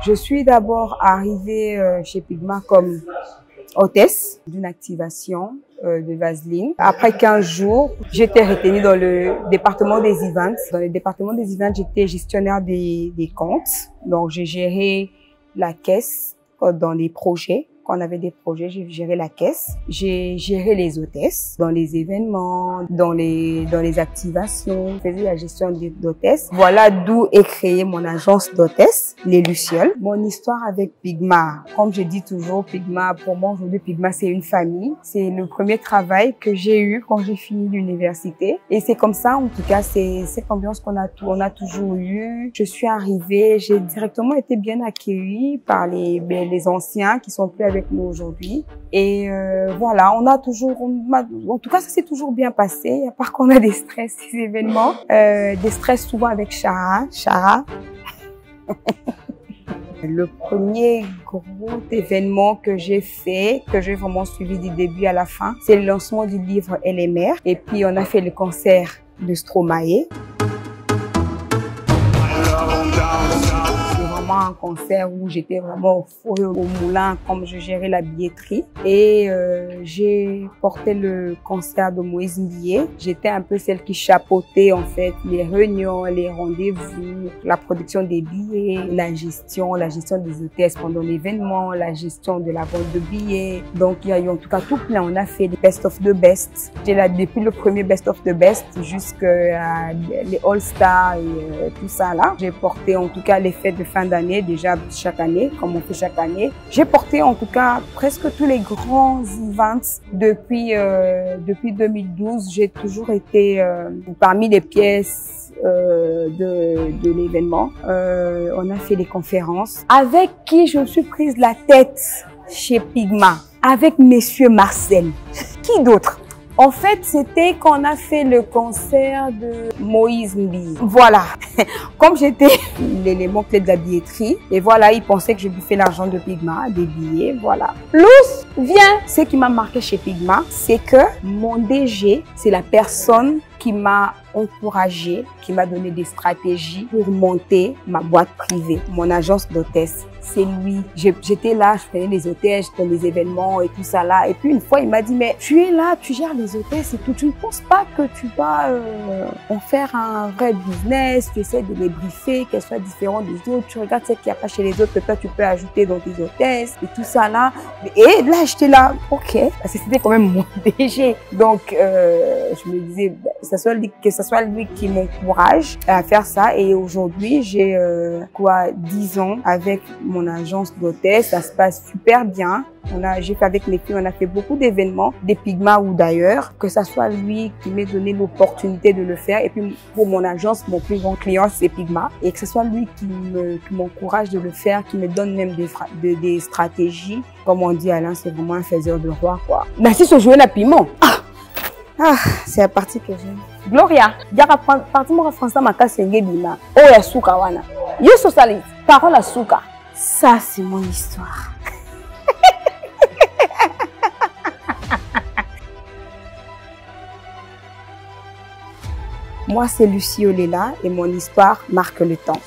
Je suis d'abord arrivée chez Pigma comme hôtesse d'une activation de Vaseline. Après 15 jours, j'étais retenue dans le département des events. Dans le département des events, j'étais gestionnaire des comptes. Donc, j'ai géré la caisse dans les projets. Quand on avait des projets, j'ai géré la caisse. J'ai géré les hôtesses dans les événements, dans les activations. Je faisais la gestion d'hôtesses. Voilà d'où est créée mon agence d'hôtesses, les Lucioles. Mon histoire avec Pigma, comme je dis toujours, Pigma, pour moi aujourd'hui, Pigma c'est une famille. C'est le premier travail que j'ai eu quand j'ai fini l'université. Et c'est comme ça, en tout cas, c'est cette ambiance qu'on a toujours eu. Je suis arrivée, j'ai directement été bien accueillie par les anciens qui sont plus avec nous aujourd'hui. Et voilà, en tout cas, ça s'est toujours bien passé. À part qu'on a des stress, ces événements, des stress souvent avec Chara. Le premier gros événement que j'ai fait, que j'ai vraiment suivi du début à la fin, c'est le lancement du livre Elle est mère. Et puis, on a fait le concert de Stromae. Un concert où j'étais vraiment au feu au moulin, comme je gérais la billetterie. Et j'ai porté le concert de Moïse Mbié. J'étais un peu celle qui chapeautait en fait les réunions, les rendez-vous, la production des billets, la gestion des hôtesses pendant l'événement, la gestion de la vente de billets. Donc il y a eu en tout cas tout plein. On a fait des best of the best. J'étais là depuis le premier best of the best jusqu'à les All Stars et tout ça là. J'ai porté en tout cas les fêtes de fin d'année. Déjà chaque année, comme on fait chaque année. J'ai porté en tout cas presque tous les grands events depuis 2012. J'ai toujours été parmi les pièces de l'événement. On a fait des conférences. Avec qui je me suis prise la tête chez Pigma? Avec Monsieur Marcel. Qui d'autre? En fait, c'était quand on a fait le concert de Moïse Mbié. Voilà. Comme j'étais l'élément clé de la billetterie, et voilà, ils pensaient que je bouffais l'argent de Pigma, des billets, voilà. Plus, viens. Ce qui m'a marqué chez Pigma, c'est que mon DG, c'est la personne qui m'a encouragée, qui m'a donné des stratégies pour monter ma boîte privée, mon agence d'hôtesse. C'est lui. J'étais là, je faisais les hôtesses, je faisais les événements et tout ça là. Et puis une fois, il m'a dit, mais tu es là, tu gères les hôtesses et tout. Tu ne penses pas que tu vas en faire un vrai business, tu essaies de les briefer, qu'elles soient différentes des autres. Tu regardes ce qu'il n'y a pas chez les autres que toi, tu peux ajouter dans tes hôtesses et tout ça là. Et là, j'étais là, ok. Parce que c'était quand même mon DG. Donc, je me disais, que ce soit lui qui m'encourage à faire ça. Et aujourd'hui, j'ai 10 ans avec mon agence d'hôtesse. Ça se passe super bien. J'ai fait avec les filles, on a fait beaucoup d'événements, des Pigma ou d'ailleurs, que ça soit lui qui m'ait donné l'opportunité de le faire. Et puis pour mon agence, mon plus grand client, c'est Pigma. Et que ce soit lui qui m'encourage de le faire, qui me donne même des stratégies. Comme on dit, Alain, c'est vraiment un faiseur de roi, quoi. Merci sur jouer la piment. C'est la partie que j'aime. Gloria, yaka parti mo français maka senge bima. Oh ya suka wana. Yeso sali, parole à suka. Ça c'est mon histoire. Moi c'est Lucie Olela et mon histoire marque le temps.